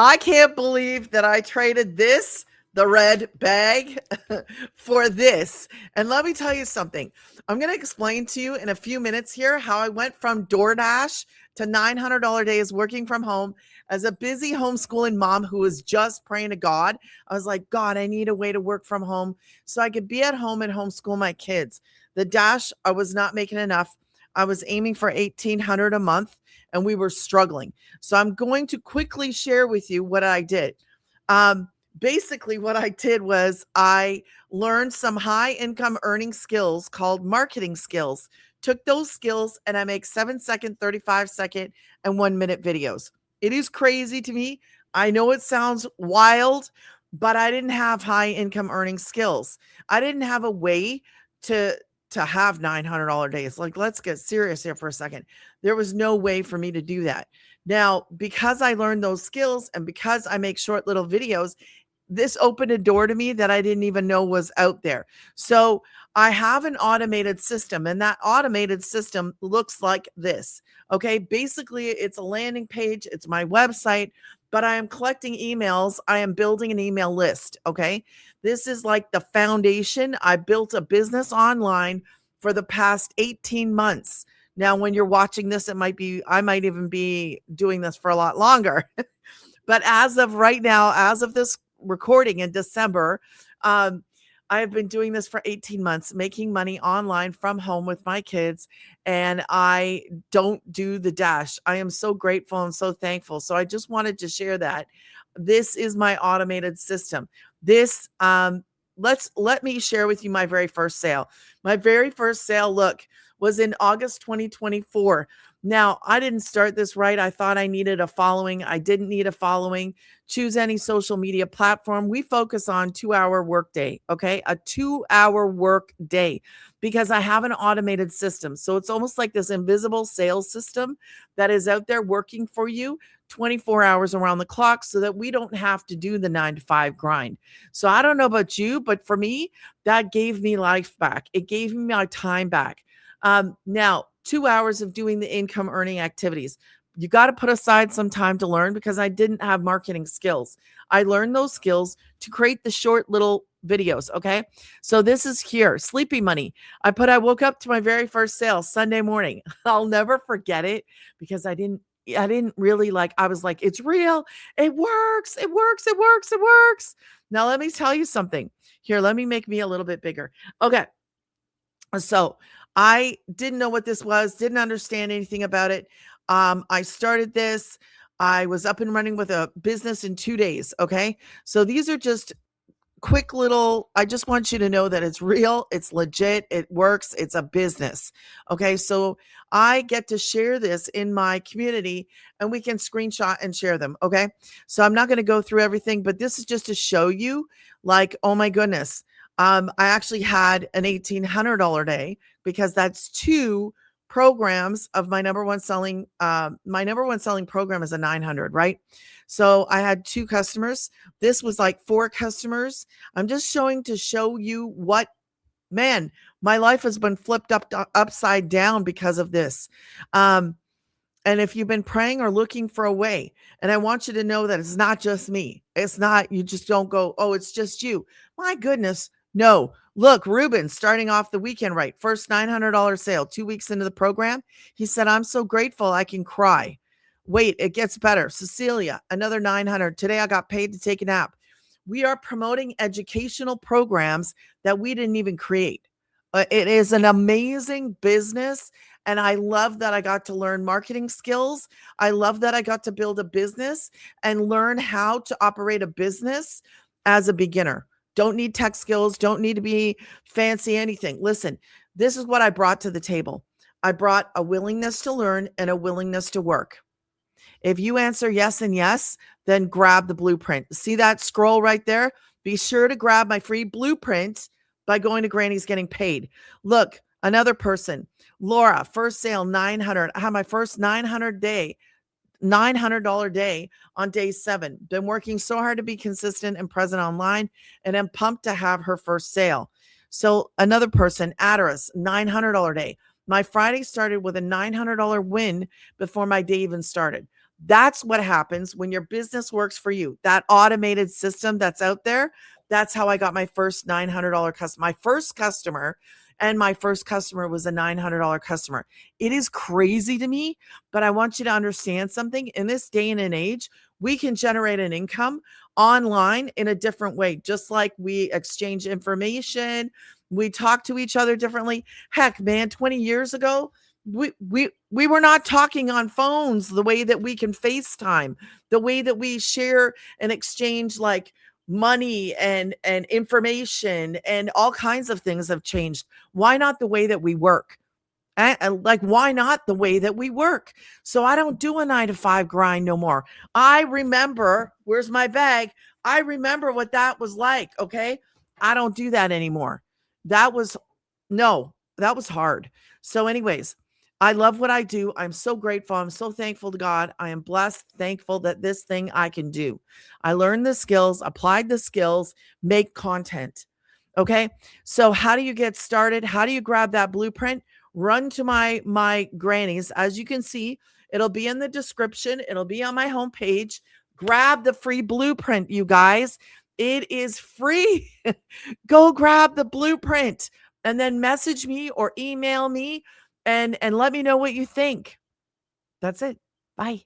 I can't believe that I traded this, the red bag, for this. And let me tell you something. I'm going to explain to you in a few minutes here how I went from DoorDash to $900 days working from home as a busy homeschooling mom who was just praying to God. I was like, God, I need a way to work from home so I could be at home and homeschool my kids. The dash, I was not making enough. I was aiming for 1,800 a month and we were struggling. So I'm going to quickly share with you what I did. Um, Basically, what I did was I learned some high income earning skills called marketing skills. Took those skills and I make 7-second, 35-second, and 1-minute videos. It is crazy to me. I know it sounds wild, but I didn't have high income earning skills. I didn't have a way to have $900 days. Like, let's get serious here for a second. There was no way for me to do that. Now, because I learned those skills and because I make short little videos, this opened a door to me that I didn't even know was out there. So I have an automated system, and that automated system looks like this. Okay. Basically, it's a landing page, it's my website, but I am collecting emails. I am building an email list. Okay. This is like the foundation. I built a business online for the past 18 months. Now, when you're watching this, I might even be doing this for a lot longer. But as of right now, as of this recording in December, I have been doing this for 18 months, making money online from home with my kids, and I don't do the dash. I am so grateful and so thankful. So I just wanted to share that. This is my automated system. This, let me share with you my very first sale. My very first sale, look, was in August 2024. Now, I didn't start this right. I thought I needed a following. I didn't need a following. Choose any social media platform. We focus on 2-hour workday, okay? A 2-hour work day because I have an automated system. So it's almost like this invisible sales system that is out there working for you 24 hours around the clock so that we don't have to do the 9 to 5 grind. So I don't know about you, but for me, that gave me life back. It gave me my time back. Now, 2 hours of doing the income earning activities. You got to put aside some time to learn because I didn't have marketing skills. I learned those skills to create the short little videos. Okay. So this is here, Sleepy Money. I woke up to my very first sale Sunday morning. I'll never forget it because I didn't really like, I was like, it's real. It works. It works. It works. It works. Now, let me tell you something here. Let me make me a little bit bigger. Okay. So I didn't know what this was, didn't understand anything about it. I started this. I was up and running with a business in 2 days. Okay. So these are just quick little, I just want you to know that it's real, it's legit, it works, it's a business. Okay. So I get to share this in my community and we can screenshot and share them. Okay. So I'm not going to go through everything, but this is just to show you, like, oh my goodness. I actually had an $1,800 day because that's 2 programs of my number one selling program is a 900, right? So I had 2 customers. This was like 4 customers. I'm just showing to show you what, man, my life has been flipped upside down because of this. And if you've been praying or looking for a way, and I want you to know that it's not just me. It's not, you just don't go, oh, it's just you. My goodness. No, look, Ruben, starting off the weekend, right? First $900 sale, 2 weeks into the program. He said, I'm so grateful I can cry. Wait, it gets better. Cecilia, another 900. Today I got paid to take a nap. We are promoting educational programs that we didn't even create. It is an amazing business. And I love that I got to learn marketing skills. I love that I got to build a business and learn how to operate a business as a beginner. Don't need tech skills. Don't need to be fancy anything. Listen, this is what I brought to the table. I brought a willingness to learn and a willingness to work. If you answer yes and yes, then grab the blueprint. See that scroll right there? Be sure to grab my free blueprint by going to Granny's Getting Paid. Look, another person, Laura, first sale, 900. I had my first $900 day on day 7. Been working so hard to be consistent and present online, and I'm pumped to have her first sale. So another person, Adaris, $900 day. My Friday started with a $900 win before my day even started. That's what happens when your business works for you. That automated system that's out there. That's how I got my first $900 customer. My first customer, and my first customer was a $900 customer. It is crazy to me, but I want you to understand something. In this day and an age, we can generate an income online in a different way, just like we exchange information, we talk to each other differently. Heck, man, 20 years ago, we were not talking on phones the way that we can FaceTime, the way that we share and exchange like money and information, and all kinds of things have changed. Why not the way that we work? Like, why not the way that we work? So I don't do a 9 to 5 grind no more. I remember, where's my bag? I remember what that was like. Okay. I don't do that anymore. That was, no, that was hard. So, anyways, I love what I do. I'm so grateful. I'm so thankful to God. I am blessed, thankful that this thing I can do. I learned the skills, applied the skills, make content. Okay. So, how do you get started? How do you grab that blueprint? Run to my grannies. As you can see, it'll be in the description. It'll be on my homepage. Grab the free blueprint, you guys. It is free. Go grab the blueprint and then message me or email me and let me know what you think. That's it. Bye.